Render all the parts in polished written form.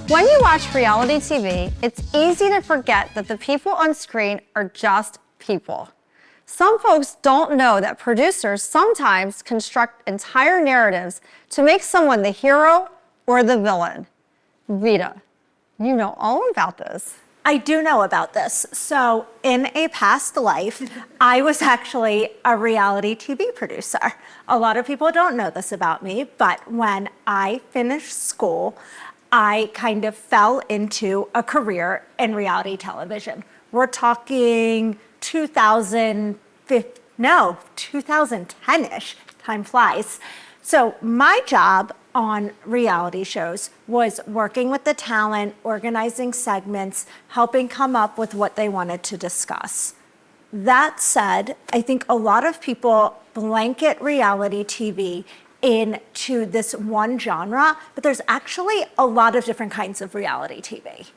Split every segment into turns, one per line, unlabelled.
When you watch reality TV, it's easy to forget that the people on screen are just people. Some folks don't know that producers sometimes construct entire narratives to make someone the hero or the villain. Veida, you know all about this.
I do know about this. So in a past life, I was actually a reality TV producer. A lot of people don't know this about me, but when I finished school, I kind of fell into a career in reality television. We're talking 2010-ish, time flies. So my job on reality shows was working with the talent, organizing segments, helping come up with what they wanted to discuss. That said, I think a lot of people blanket reality TV into this one genre, but there's actually a lot of different kinds of reality TV.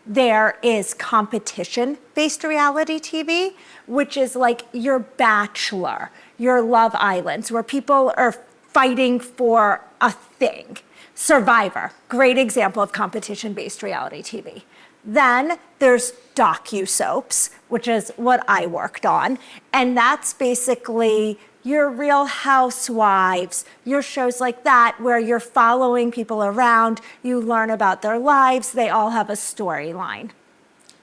There is competition-based reality TV, which is like your Bachelor, your Love Islands, where people are fighting for a thing. Survivor, great example of competition-based reality TV. Then there's docu-soaps, which is what I worked on, and that's basically your Real Housewives, your shows like that, where you're following people around, you learn about their lives, they all have a storyline.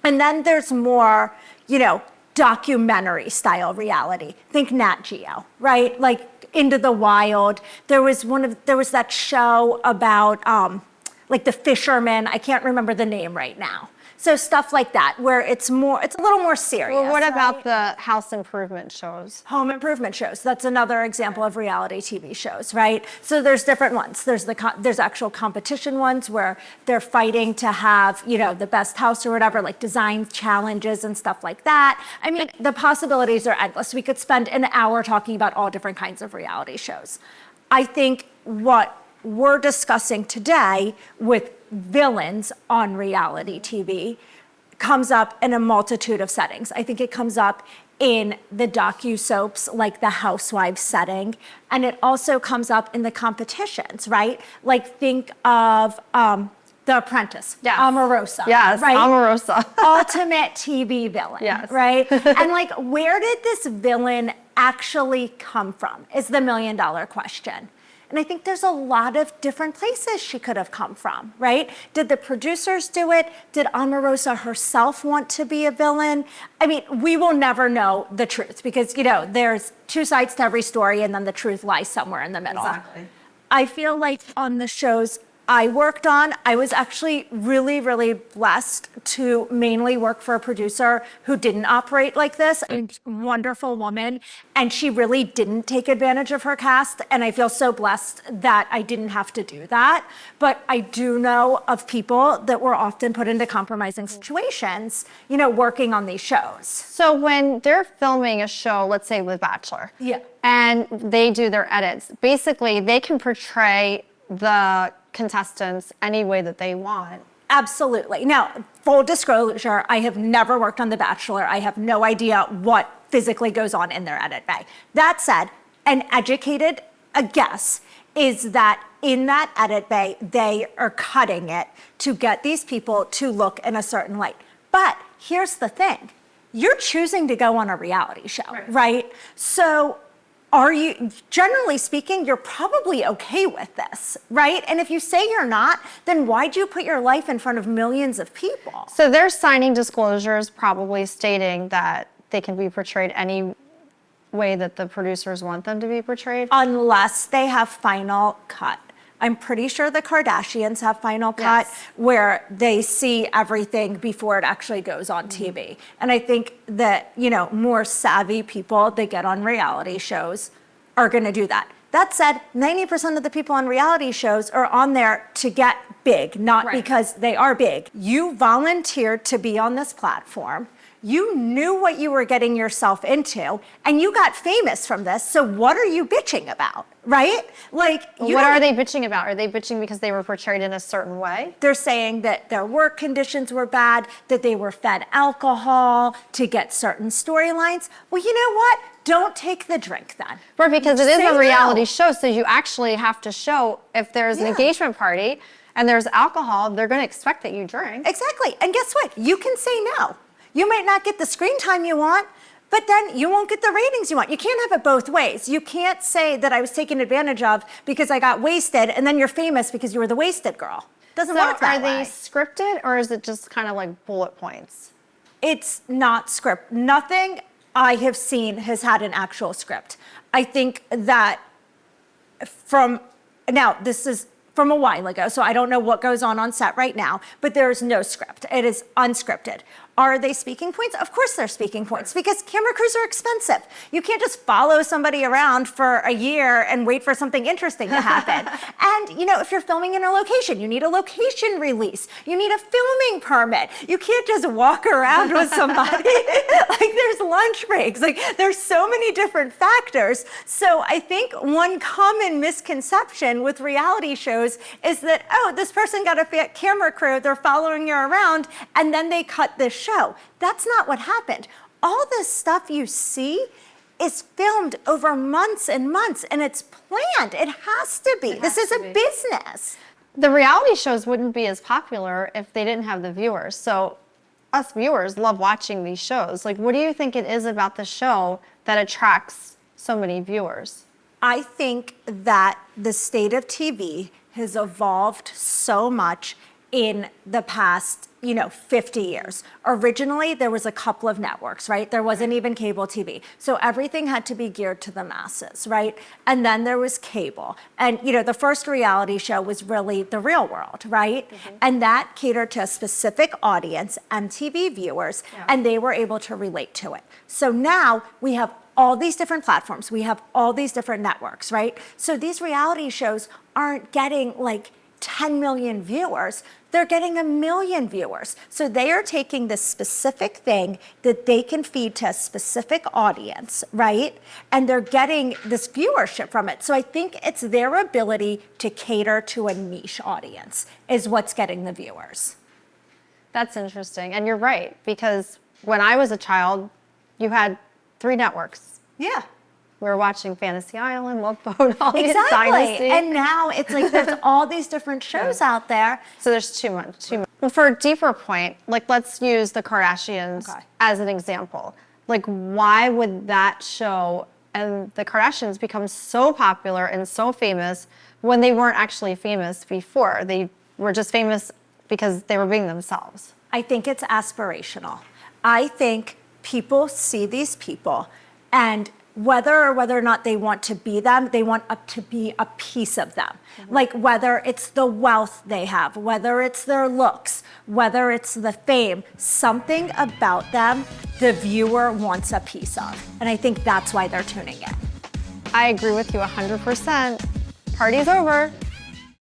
And then there's more, documentary style reality. Think Nat Geo, right? Like Into the Wild. There was that show about like the fishermen. I can't remember the name right now. So stuff like that, where it's a little more serious.
Well, what about the house improvement shows?
Home improvement shows. That's another example of reality TV shows, right? So there's different ones. There's actual competition ones where they're fighting to have, the best house or whatever, like design challenges and stuff like that. I mean, the possibilities are endless. We could spend an hour talking about all different kinds of reality shows. I think what we're discussing today with villains on reality TV comes up in a multitude of settings. I think it comes up in the docu-soaps like the Housewives setting, and it also comes up in the competitions, right? Like think of The Apprentice,
yes.
Omarosa.
Yes,
right?
Omarosa.
Ultimate TV villain,
yes.
Right? And like, where did this villain actually come from is the million-dollar question. And I think there's a lot of different places she could have come from, right? Did the producers do it? Did Omarosa herself want to be a villain? I mean, we will never know the truth because, there's two sides to every story and then the truth lies somewhere in the middle.
Exactly.
I feel like on the shows I worked on, I was actually really, really blessed to mainly work for a producer who didn't operate like this, a wonderful woman, and she really didn't take advantage of her cast, and I feel so blessed that I didn't have to do that. But I do know of people that were often put into compromising situations, working on these shows.
So when they're filming a show, let's say with Bachelor,
Yeah.
and they do their edits, basically they can portray the contestants any way that they want.
Absolutely. Now, full disclosure, I have never worked on The Bachelor. I have no idea what physically goes on in their edit bay. That said, an educated guess is that in that edit bay, they are cutting it to get these people to look in a certain light. But here's the thing. You're choosing to go on a reality show, right? So generally speaking, you're probably okay with this, right? And if you say you're not, then why'd you put your life in front of millions of people?
So they're signing disclosures probably stating that they can be portrayed any way that the producers want them to be portrayed?
Unless they have final cut. I'm pretty sure the Kardashians have final cut where they see everything before it actually goes on TV. And I think that, more savvy people that get on reality shows are gonna do that. That said, 90% of the people on reality shows are on there to get big, not because they are big. You volunteered to be on this platform. You knew what you were getting yourself into, and you got famous from this, so what are you bitching about, right? Like,
what are they bitching about? Are they bitching because they were portrayed in a certain way?
They're saying that their work conditions were bad, that they were fed alcohol to get certain storylines. Well, you know what? don't take the drink then.
Right, because it is
Say
a reality
no.
show, so you actually have to show if there's an
Yeah.
engagement party and there's alcohol, they're going to expect that you drink.
Exactly. And guess what? You can say no. You might not get the screen time you want, but then you won't get the ratings you want. You can't have it both ways. You can't say that I was taken advantage of because I got wasted, and then you're famous because you were the wasted girl. Doesn't
So
work that
are
way.
they scripted, or is it just kind of like bullet points?
It's not script. Nothing I have seen has had an actual script. I think that now this is from a while ago, so I don't know what goes on set right now, but there is no script. It is unscripted. Are they speaking points? Of course they're speaking points because camera crews are expensive. You can't just follow somebody around for a year and wait for something interesting to happen. And if you're filming in a location, you need a location release. You need a filming permit. You can't just walk around with somebody. Like there's lunch breaks. Like there's so many different factors. So I think one common misconception with reality shows is that, oh, this person got a camera crew, they're following you around, and then they cut this show. That's not what happened. All this stuff you see is filmed over months and months, and it's planned. It has to be. This is a business.
The reality shows wouldn't be as popular if they didn't have the viewers. So us viewers love watching these shows. Like, what do you think it is about the show that attracts so many viewers?
I think that the state of TV has evolved so much in the past, 50 years. Originally, there was a couple of networks, right? There wasn't even cable TV. So everything had to be geared to the masses, right? And then there was cable. And, the first reality show was really The Real World, right? Mm-hmm. And that catered to a specific audience, MTV viewers, and they were able to relate to it. So now we have all these different platforms. We have all these different networks, right? So these reality shows aren't getting like 10 million viewers, they're getting 1 million viewers. So they are taking this specific thing that they can feed to a specific audience, right? And they're getting this viewership from it. So I think it's their ability to cater to a niche audience is what's getting the viewers.
That's interesting. And you're right, because when I was a child, you had 3 networks.
Yeah.
We were watching Fantasy Island, Love Boat, all these
Exactly.
Dynasty.
And now it's like there's all these different shows out there.
So there's too much. Well, for a deeper point, like let's use the Kardashians as an example. Like why would that show and the Kardashians become so popular and so famous when they weren't actually famous before? They were just famous because they were being themselves.
I think it's aspirational. I think people see these people and whether or not they want to be them, they want to be a piece of them. Mm-hmm. Like whether it's the wealth they have, whether it's their looks, whether it's the fame, something about them the viewer wants a piece of. And I think that's why they're tuning in.
I agree with you 100%. Party's over.